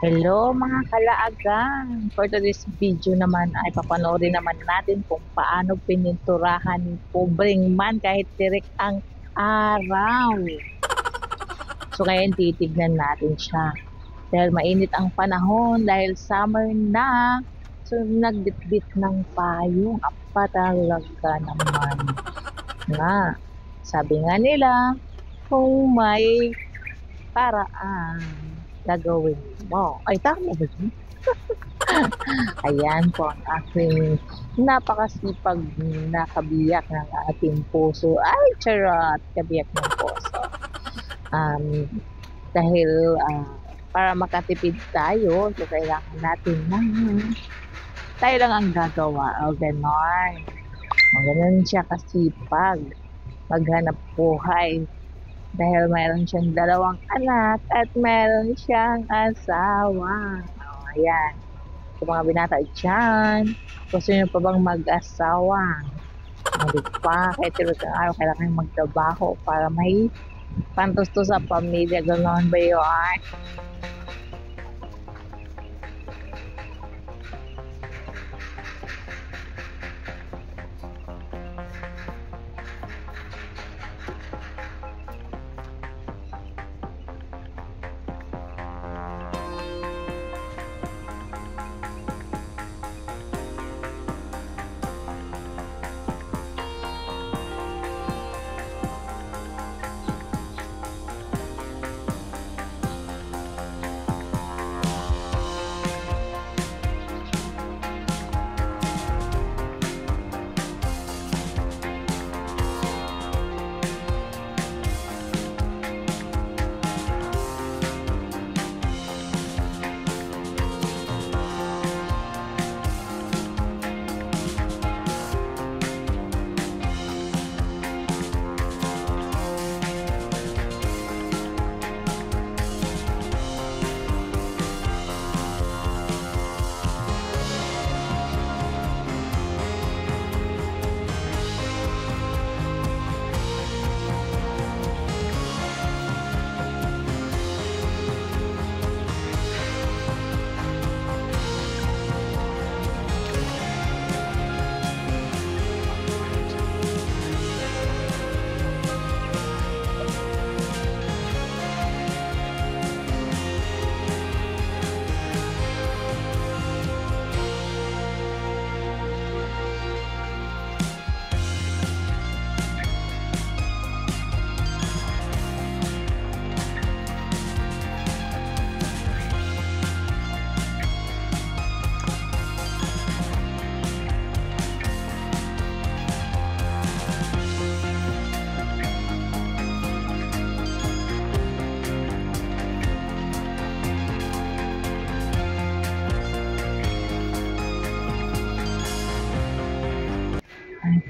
Hello mga kalaagan! For today's video naman ay papanoorin naman natin kung paano pininturahan ni Pobreng Man kahit tirik ang araw. So ngayon titignan natin siya. Dahil mainit ang panahon, dahil summer na, so nagbitbit ng payong. Apa talaga naman nga. Sabi nga nila, kung may paraan gagawin mo. Ay, tama ba yun? Ayan po ang aking napakasipag na kabiyak ng ating puso. Ay, charot! Kabiyak ng puso. Um, dahil para makatipid tayo, so kailangan natin ng tayo lang ang gagawa. O ganon. O ganon siya kasipag. Maghanap buhay. Dahil mayroon siyang dalawang anak at mayroon siyang asawa. O, ayan. Sa mga binata dyan, gusto nyo pa bang mag-asawa? Hindi pa, kahit tiro sa araw, kailangan magtrabaho para may pantusto sa pamilya. Ganoon ba yun?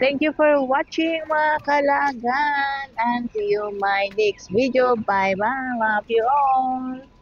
Thank you for watching mga kalagan and see you my next video. Bye bye. Love you all.